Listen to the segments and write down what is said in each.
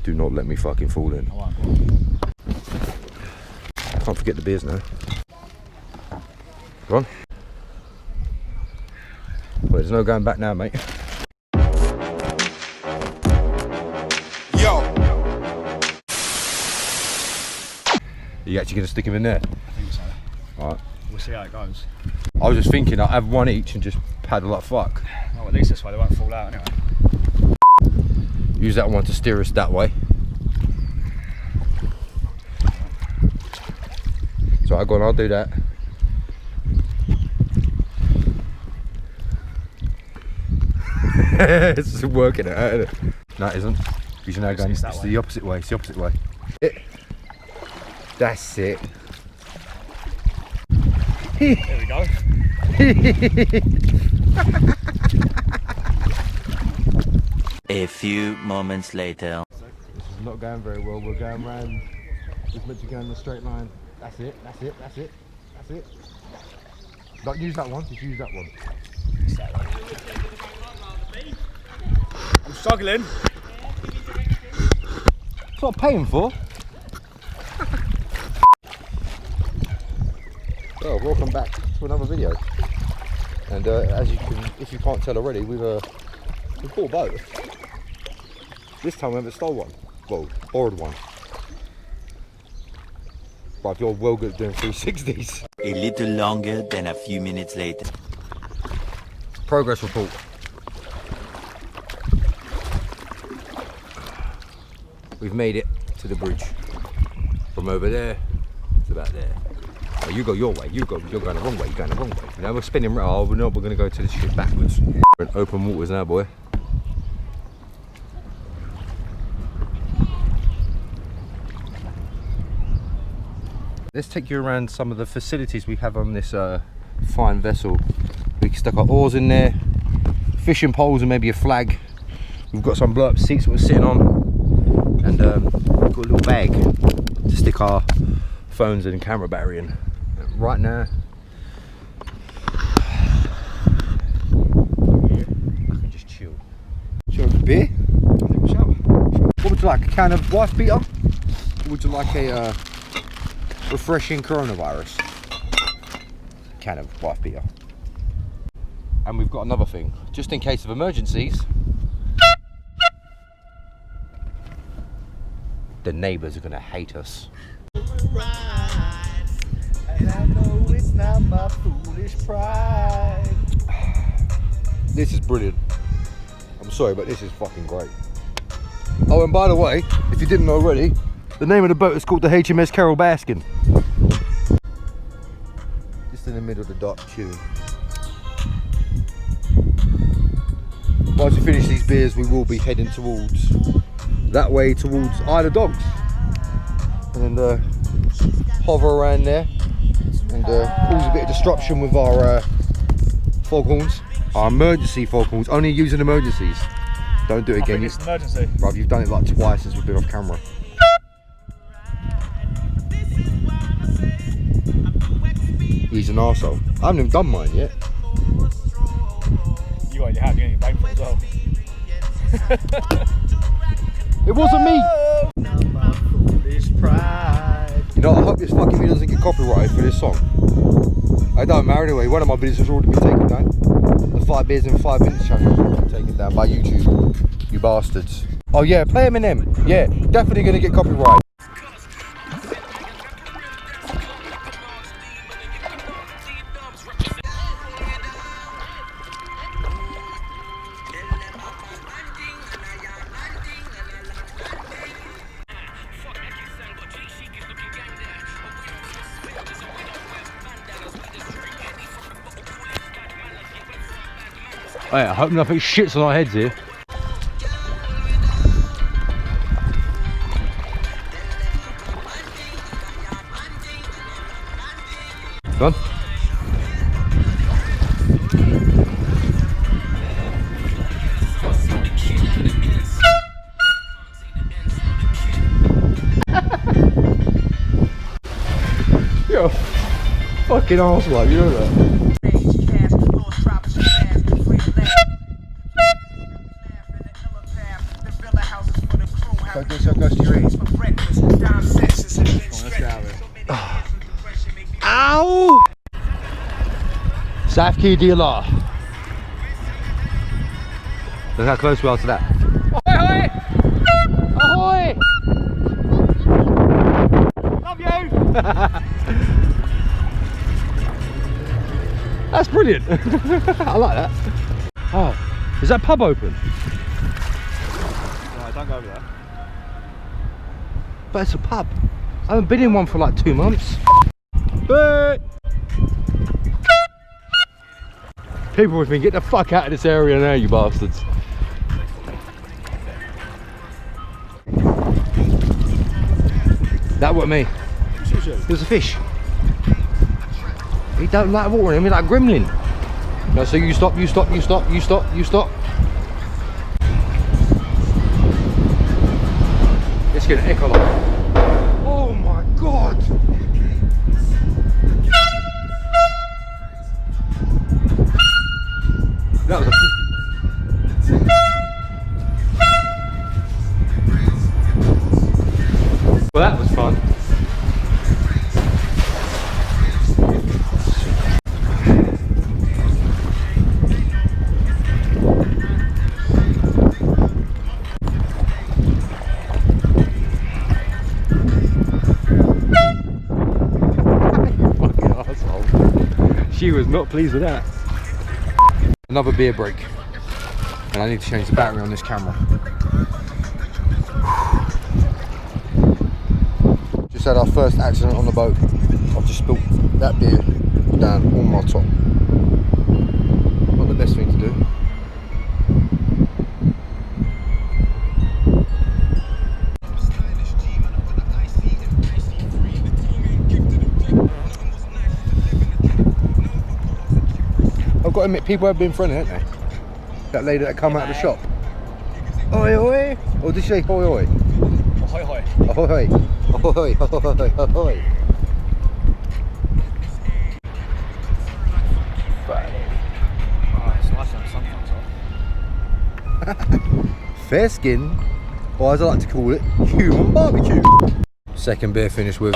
Do not let me fucking fall in. I won't, go on. Can't forget the beers now. Go on. Well, there's no going back now, mate. Yo! Are you actually going to stick him in there? I think so. Alright. We'll see how it goes. I was just thinking I'd have one each and just paddle like fuck. Well, at least this way they won't fall out anyway. Use that one to steer us that way. So I go on, I'll do that. It's working it out, isn't it? No, it isn't. You should now go. It's the opposite way. It's the opposite way. That's it. There we go. A few moments later. This is not going very well. We're going round. It's meant to go in the straight line. That's it. That's it. That's it. That's it. Don't use that one. Just use that one. I'm struggling. That's what I'm paying for. Well, welcome back to another video. And as you can, if you can't tell already, we've bought a boat. This time we haven't stole one. Well, borrowed one. But you're well good at doing 360s. A little longer than a few minutes later. Progress report. We've made it to the bridge. From over there to about there. Oh, you go your way. You're going the wrong way. You're going the wrong way. Now we're spinning. Oh, we're not. We're going to go to the ship backwards. We're in open waters now, boy. Let's take you around some of the facilities we have on this fine vessel. We can stick our oars in there, fishing poles and maybe a flag. We've got some blow up seats that we're sitting on, and we've got a little bag to stick our phones and camera battery in. Right now, I can just chill. Chill with a beer? I think we shall. What would you like, a can of wife beater? Or would you like a refreshing coronavirus? Can of wife beater. And we've got another thing, just in case of emergencies. The neighbours are going to hate us. And I know it's not my foolish pride. This is brilliant. I'm sorry, but this is fucking great. Oh, and by the way, if you didn't know already, the name of the boat is called the HMS CAROL BASKIN. Just in the middle of the dock, chilling. Once we finish these beers, we will be heading towards that way, towards Isle of Dogs, and hover around there and cause a bit of disruption with our foghorns, our emergency foghorns. Only using emergencies. Don't do it again. It's an emergency. Bruv, you've done it like twice since we've been off camera. He's an arsehole. I haven't even done mine yet. You already have, you ain't for as well. It wasn't me! You know, I hope this fucking video doesn't get copyrighted for this song. I don't matter anyway, one of my videos has already been taken down. The 5 beers in 5 minutes challenge has been taken down by YouTube. You bastards. Oh yeah, play Eminem. Yeah, definitely gonna get copyrighted. Hey, I hope nothing shits on our heads here. Done? You're a fucking arsehole, you know that? Go get so close to your ears. Ow! Safki Dila. Look how close we are to that. Ahoy, Ahoy! love you. That's brilliant. I like that. Oh, is that pub open? No, don't go over there. But it's a pub. I haven't been in one for like 2 months. But people with me, get the fuck out of this area now, you bastards. That wasn't me. It was a fish. He don't like water in him, he's like a gremlin. No, so you stop, you stop, you stop, you stop, you stop. It's getting echo like. Oh my god! That was a. Well, that was fun. Fucking arsehole. She was not pleased with that. Another beer break. And I need to change the battery on this camera. Just had our first accident on the boat. I've just spilled that beer down on my top. Not the best thing to do. I've got to admit, people have been friendly, haven't they? That lady that come out of the shop. Oi oi! Or did she say hoi oi? Ahoy, hoy. Ahoy! Ahoy! Ahoy! Ahoy! Oh, it's nice to have some fun. Fair skin, or as I like to call it, human barbecue. Second beer finished with.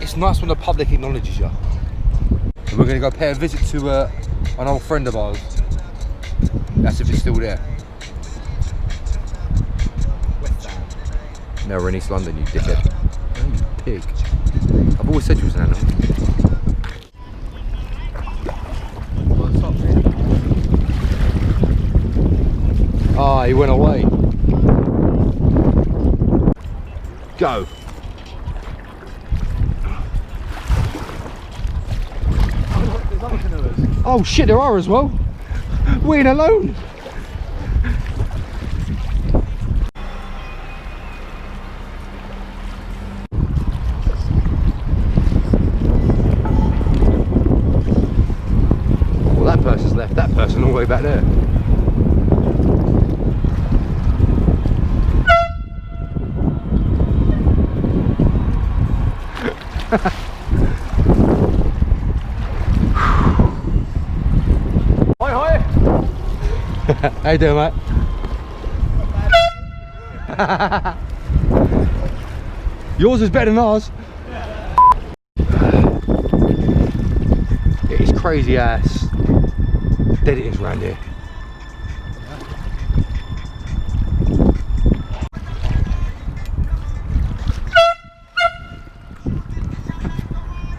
It's nice when the public acknowledges you. And we're going to go pay a visit to an old friend of ours. That's if it's still there. No, we're in East London, you dickhead. Oh, you pig. I've always said you was an animal. Ah, he went away. Go. Oh shit, there are as well. We ain't alone. Well, that person's left that person all the way back there. Hoy, hoy. How you doing, mate? Yours is better than ours. It is crazy ass dead it is around here.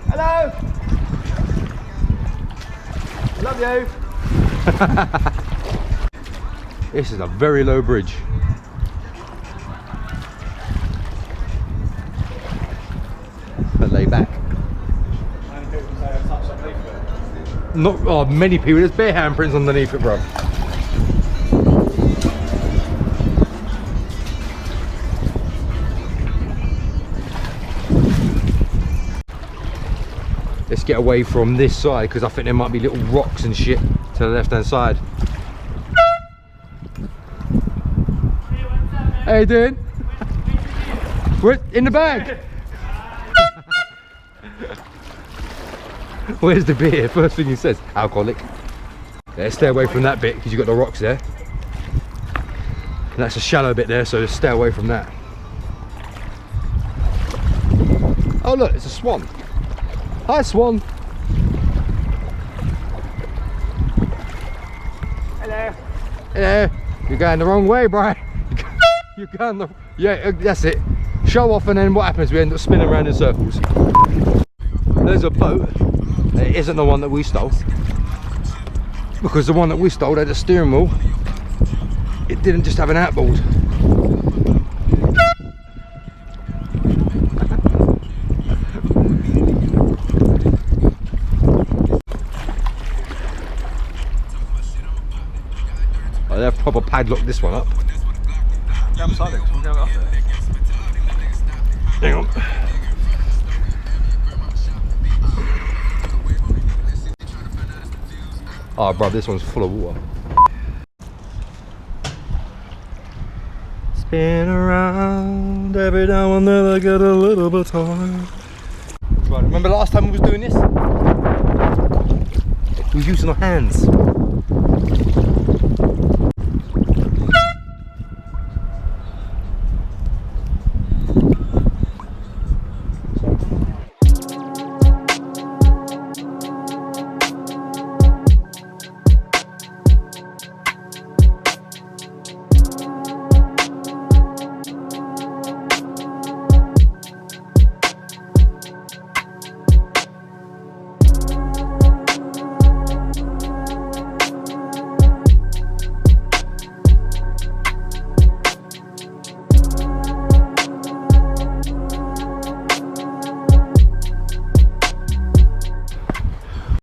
Hello. Love you. This is a very low bridge. But lay back. Not many people, there's bare handprints underneath it, bro. Let's get away from this side because I think there might be little rocks and shit to the left hand side. How you doing? We're in the bag. Where's the beer? First thing he says, alcoholic. Yeah, stay away from that bit because you've got the rocks there. And that's a shallow bit there, so just stay away from that. Oh look, it's a swan. Hi swan. Hello. Hello. You're going the wrong way, Brian. You're going the... Yeah, that's it. Show off and then what happens? We end up spinning around in circles. There's a boat. It isn't the one that we stole. Because the one that we stole had a steering wheel. It didn't just have an outboard. Oh, they've proper padlocked this one up. Hang on. Oh, bro, this one's full of water. Spin around every now and then I get a little bit tired. Right, remember last time we was doing this? We was using our hands.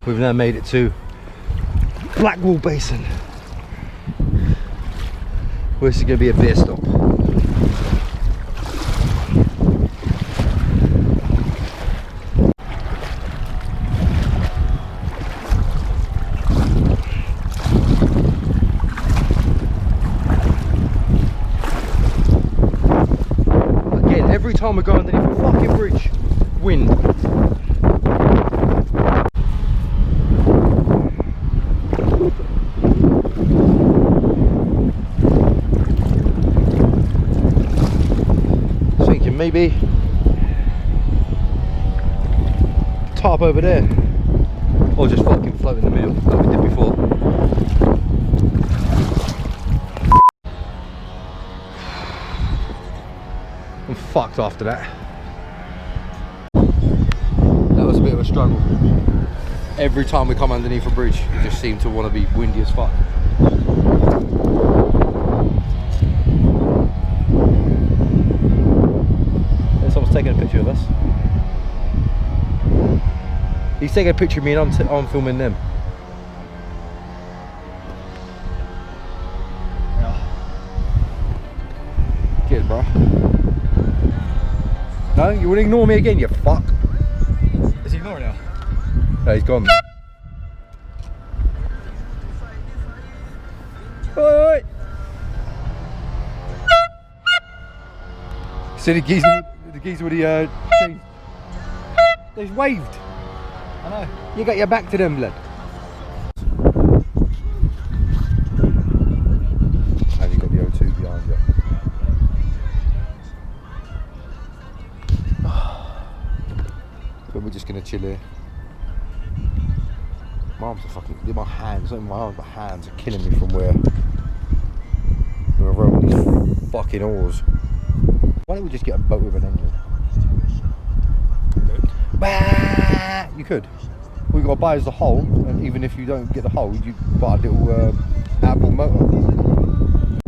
We've now made it to Blackwall Basin. Where's this going to be a beer stop? Again, every time we go underneath a fucking bridge, wind. Maybe top over there, or just fucking float in the middle like we did before. I'm fucked after that. That was a bit of a struggle. Every time we come underneath a bridge, it just seemed to want to be windy as fuck. Taking a picture of us. He's taking a picture of me and I'm filming them. Yeah. Cheers, bro. No, you wouldn't ignore me again, you fuck. Is he ignoring you? No, he's gone. Oi! See the geezer with the chain? They've waved. I know. You got your back to them, blood. And you've got the O2 behind you. But we're just gonna chill here. My arms are fucking, my hands, not even my arms, my hands are killing me from where we're rowing these fucking oars. Why don't we just get a boat with an engine? Bah! You could. What you got to buy is the hull, and even if you don't get the hull, you buy a little outboard motor.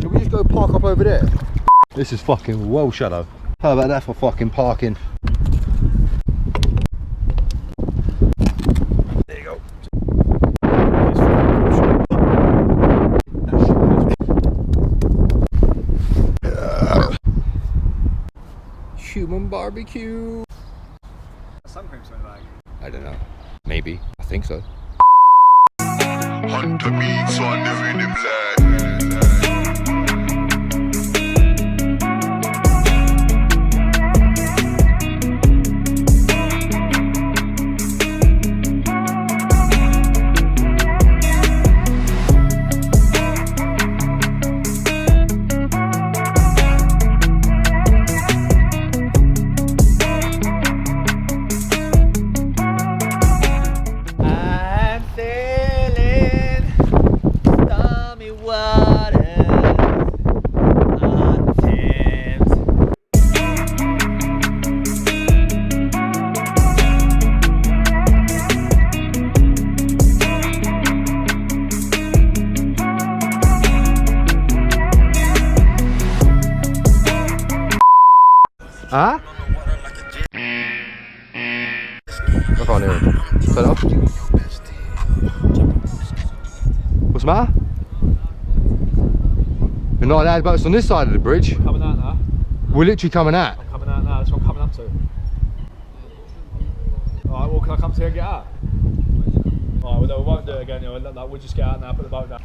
Can we just go park up over there? This is fucking well shallow. How about that for fucking parking? There you go. Human barbecue. Sun cream's in the bag. I don't know. Maybe. I think so. Huntabeats on the rhythm, lad. on Thames. Huh? I can't hear him. Turn it off. What's the matter? We're not allowed boats on this side of the bridge. We're coming out now. We're literally coming out. I'm coming out now, that's what I'm coming up to. Alright, well, can I come to here and get out? Alright, well, no, we won't do it again, you know, like, we'll just get out now, put the boat down.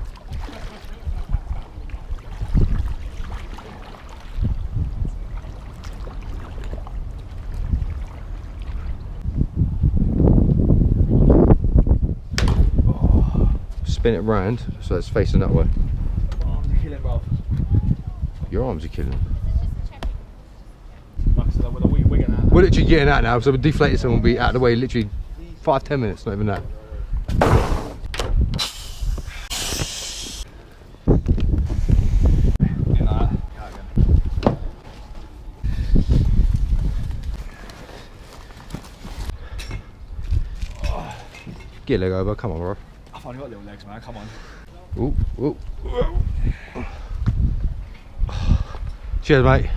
Spin it round so it's facing that way. Arms are killing, bro. Your arms are killing. Like I said, we're wigging out. We're literally getting out now, so we're deflating someone, will be out of the way literally 5-10 minutes, not even that. Get a leg over, come on, bro. I've only got little legs, man, come on. Ooh, ooh. Cheers, mate.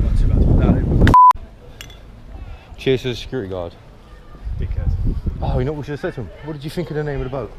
Not too bad to put down here. Cheers to the security guard. Dickhead. Oh, you know what we should have said to him? What did you think of the name of the boat?